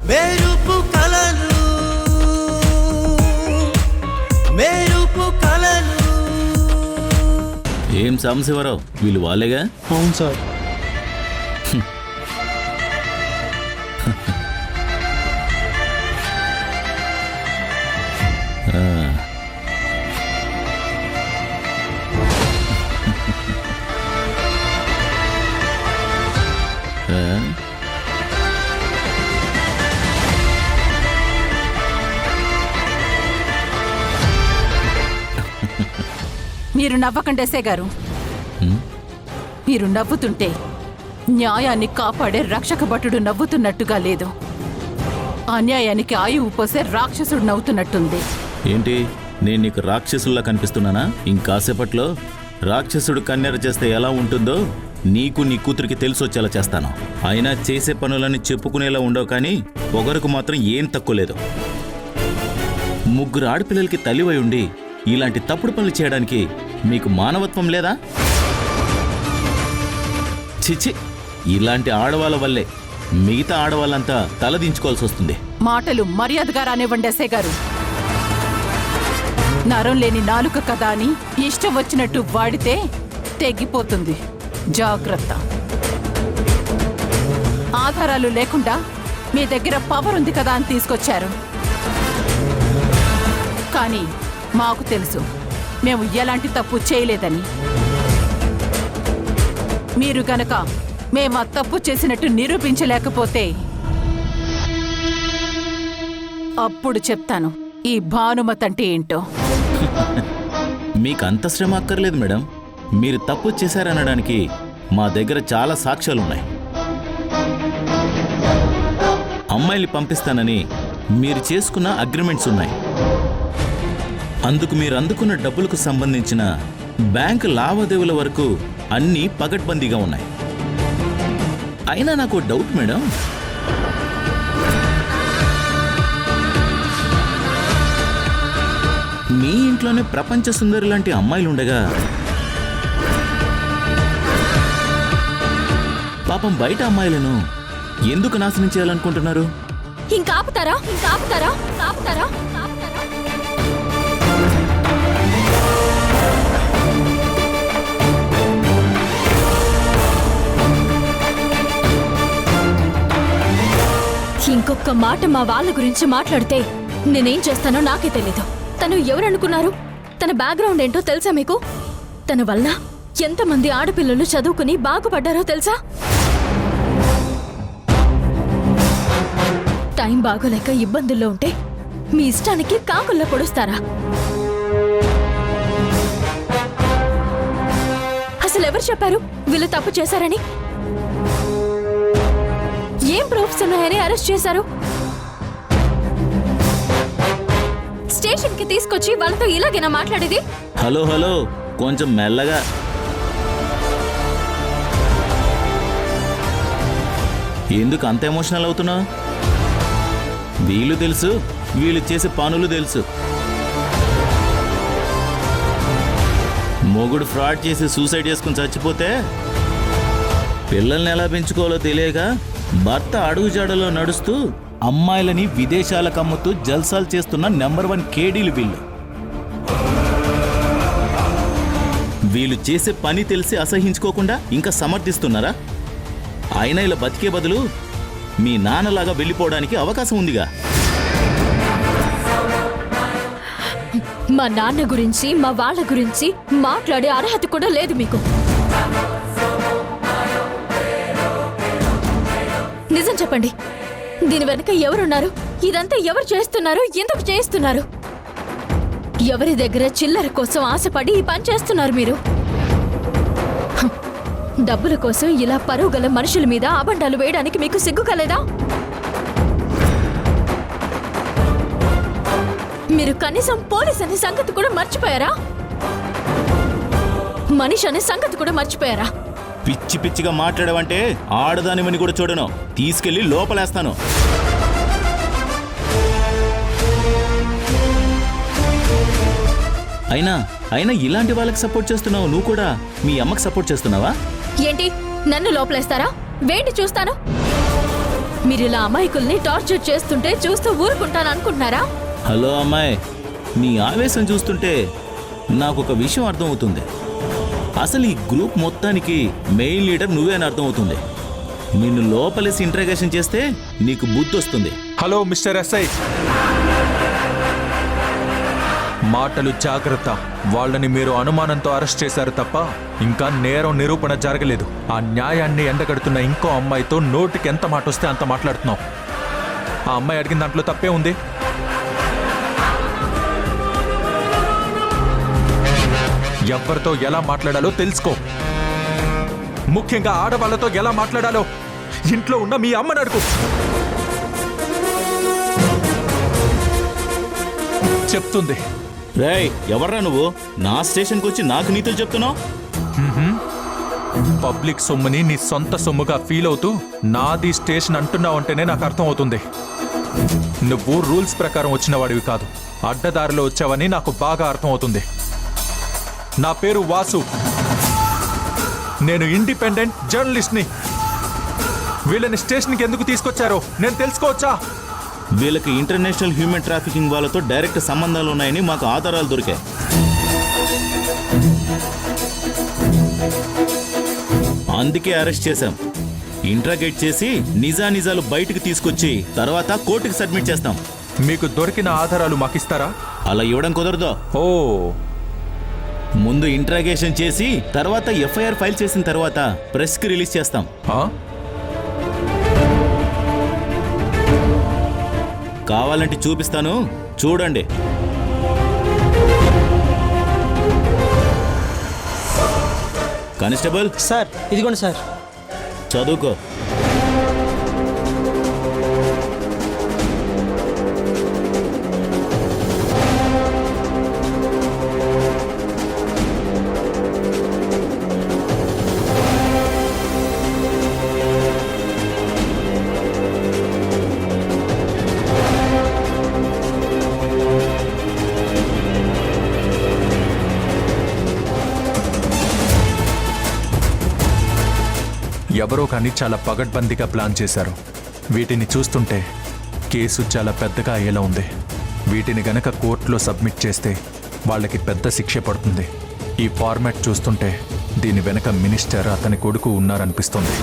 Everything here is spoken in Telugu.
మెరుపు కలలు మెరుపు కలలు. ఏం సాంబశివరావు, వీళ్ళు వాళ్ళేగా? అవును సార్. మీరు నవ్వకండి ఎస్ఐ గారు. మీరు నవ్వుతుంటే న్యాయాన్ని కాపాడే రక్షక భటుడు నవ్వుతున్నట్టుగా లేదు, అన్యాయానికి ఆయువు పోసే రాక్షసుడు నవ్వుతున్నట్టుంది. ఏంటి, నేను నీకు రాక్షసుల్లా కనిపిస్తున్నానా? ఇంకాసేపట్లో రాక్షసుడు కన్నెర చేస్తే ఎలా ఉంటుందో నీకు నీ కూతురికి తెలిసొచ్చేలా చేస్తాను. అయినా చేసే పనులని చెప్పుకునేలా ఉండవు, కానీ పొగరకు మాత్రం ఏం తక్కువ లేదు. ముగ్గురు ఆడపిల్లలకి తల్లివై ఉండి ఇలాంటి తప్పుడు పనులు చేయడానికి మీకు మానవత్వం లేదా? చిచి, ఇలాంటి ఆడవాళ్ళ వల్లే మిగతా ఆడవాళ్ళంతా తలదించుకోవాల్సి వస్తుంది. మాటలు మర్యాదగా రానివ్వండి ఎస్ఐ గారు. నరం లేని నాలుక కదా అని ఇష్టం వచ్చినట్టు వాడితే తెగిపోతుంది, జాగ్రత్త. ఆధారాలు లేకుండా మీ దగ్గర పవర్ ఉంది కదా అని తీసుకొచ్చారు, కానీ మాకు తెలుసు మేము ఎలాంటి తప్పు చేయలేదని. మీరు గనక మేము ఆ తప్పు చేసినట్టు నిరూపించలేకపోతే అప్పుడు చెప్తాను ఈ భానుమతి అంటే ఏంటో. మీకంత శ్రమ అక్కర్లేదు మేడం. మీరు తప్పు చేశారనడానికి మా దగ్గర చాలా సాక్ష్యాలున్నాయి. అమ్మాయిని పంపిస్తానని మీరు చేసుకున్న అగ్రిమెంట్స్ ఉన్నాయి. అందుకు మీరు అందుకున్న డబ్బులకు సంబంధించిన బ్యాంకు లావాదేవీల వరకు అన్నీ పగడ్బందీగా ఉన్నాయి. అయినా నాకు డౌట్ మేడం, మీ ఇంట్లోనే ప్రపంచ సుందరి లాంటి అమ్మాయిలుండగా పాపం బయట అమ్మాయిలను ఎందుకు నాశనం చేయాలనుకుంటున్నారు? ఇంకాపుతారా? ఇంకొక మాట మా వాళ్ళ గురించి మాట్లాడితే నేనేం చేస్తానో నాకే తెలీదు. తను ఎవరనుకున్నారు? తన బ్యాక్గ్రౌండ్ ఏంటో తెలుసా మీకు? తన వల్ల ఎంతమంది ఆడపిల్లలు చదువుకుని బాగుపడ్డారో తెలుసా? టైం బాగోలేక ఇబ్బందుల్లో ఉంటే మీ ఇష్టానికి కాకుల్లో పొడుస్తారా? అసలు ఎవరు చెప్పారు వీళ్ళు తప్పు చేశారని? ఏం ప్రూఫ్స్ ఉన్నాయని అరెస్ట్ చేశారు? స్టేషన్ కి తీసుకొచ్చి వాళ్ళతో ఇలాగేనా మాట్లాడేది? హలో హలో, కొంచెం మెల్లగా. ఎందుకు అంత ఎమోషనల్ అవుతున్నావు? వీళ్ళు తెలుసు, వీళ్ళు చేసే పనులు తెలుసు. మొగుడు ఫ్రాడ్ చేసి సూసైడ్ చేసుకుని చచ్చిపోతే పిల్లల్ని ఎలా పెంచుకోవాలో తెలియక భర్త అడుగుజాడలో నడుస్తూ అమ్మాయిలని విదేశాలకు అమ్ముతూ జల్సాలు చేస్తున్న నెంబర్ 1 కేడీలు వీళ్ళు. వీళ్ళు చేసే పని తెలిసి అసహించుకోకుండా ఇంకా సమర్థిస్తున్నారా? అయినా ఇలా బతికే బదులు మీ నాన్నలాగా వెళ్ళిపోవడానికి అవకాశం ఉందిగా. మా నాన్న గురించి మా వాళ్ళ గురించి మాట్లాడే అర్హత కూడా లేదు మీకు. నిజం చెప్పండి, దీని వెనక ఎవరున్నారు? ఇదంతా ఎవరు చేస్తున్నారు? ఎందుకు చేస్తున్నారు? ఎవరి దగ్గర చిల్లర కోసం ఆశపడి ఈ పని చేస్తున్నారు మీరు? డబ్బుల కోసం ఇలా పరువుగల మనుషుల మీద అబండాలు వేయడానికి మీకు సిగ్గు కలేదా? మీరు కనీసం పోలీస్ అనే సంగతి కూడా మర్చిపోయారా? మనిషి అనే సంగతి కూడా మర్చిపోయారా? పిచ్చి పిచ్చిగా మాట్లాడవంటే ఆడదానివని కూడా చూడను, తీసుకెళ్లి లోపలేస్తాను. అయినా అయినా ఇలాంటి వాళ్ళకి సపోర్ట్ చేస్తున్నావు, నువ్వు కూడా మీ అమ్మకి సపోర్ట్ చేస్తున్నావా? ఏంటి, నన్ను లోపలేస్తారా? వేంటి చూస్తాను. మీరు ఇలా అమాయకుల్ని టార్చర్ చేస్తుంటే చూస్తూ ఊరుకుంటాను అనుకుంటున్నారా? హలో అమ్మాయి, నీ ఆవేశం చూస్తుంటే నాకు ఒక విషయం అర్థమవుతుంది. అసలు ఈ గ్రూప్ మొత్తానికి మెయిన్ లీడర్ నువ్వే అని అర్థమవుతుంది. నిన్ను లోపలేసి ఇంట్రాగేషన్ చేస్తే నీకు బుద్ధి వస్తుంది. హలో మిస్టర్ ఎస్ఐ, మాటలు జాగ్రత్త. వాళ్ళని మీరు అనుమానంతో అరెస్ట్ చేశారు తప్ప ఇంకా నేరం నిరూపణ జరగలేదు. ఆ న్యాయాన్ని ఎండగడుతున్న ఇంకో అమ్మాయితో నోటికి ఎంత మాట వస్తే అంత మాట్లాడుతున్నావు. ఆ అమ్మాయి అడిగిన దాంట్లో తప్పే ఉంది. ఎవరితో ఎలా మాట్లాడాలో తెలుసుకో. ముఖ్యంగా ఆడవాళ్లతో ఎలా మాట్లాడాలో ఇంట్లో ఉన్న మీ అమ్మని అడుగు. చెప్తుంది. రేయ్, ఎవర్రా నువ్వు? నా స్టేషన్కి వచ్చి నాకు నీతులు చెప్తున్నావు? పబ్లిక్ సొమ్ముని నీ సొంత సొమ్ముగా ఫీల్ అవుతూ నాది స్టేషన్ అంటున్నావు అంటేనే నాకు అర్థం అవుతుంది. నువ్వు రూల్స్ ప్రకారం వచ్చిన వాడివి కాదు, అడ్డదారిలో వచ్చావని నాకు బాగా అర్థం అవుతుంది. నా పేరు వాసు, నేను ఇండిపెండెంట్ జర్నలిస్ట్ని. వీళ్ళని స్టేషన్కి ఎందుకు తీసుకొచ్చారో నేను తెలుసుకోవచ్చా? వీళ్ళకి ఇంటర్నేషనల్ హ్యూమన్ ట్రాఫికింగ్ వాళ్ళతో డైరెక్ట్ సంబంధాలు ఉన్నాయని మాకు ఆధారాలు దొరికాయి. అందుకే అరెస్ట్ చేశాం. ఇంట్రాగేట్ చేసి నిజానిజాలు బయటకు తీసుకొచ్చి తర్వాత కోర్టుకి సబ్మిట్ చేస్తాం. మీకు దొరికిన ఆధారాలు మాకిస్తారా? అలా ఇవ్వడం కుదరదు. ఓ, ముందు ఇంట్రాగేషన్ చేసి తర్వాత ఎఫ్ఐఆర్ ఫైల్ చేసిన తర్వాత ప్రెస్కి రిలీజ్ చేస్తాం. ఆ? కావాలంటే చూపిస్తాను, చూడండి. కానిస్టేబుల్ సార్, ఇదిగోండి సార్. చదువుకో. ఎవరో కానీ చాలా పగడ్బందీగా ప్లాన్ చేశారు. వీటిని చూస్తుంటే కేసు చాలా పెద్దగా అయ్యేలా ఉంది. వీటిని గనక కోర్టులో సబ్మిట్ చేస్తే వాళ్ళకి పెద్ద శిక్ష పడుతుంది. ఈ ఫార్మాట్ చూస్తుంటే దీని వెనక మినిస్టర్, అతని కొడుకు ఉన్నారనిపిస్తుంది.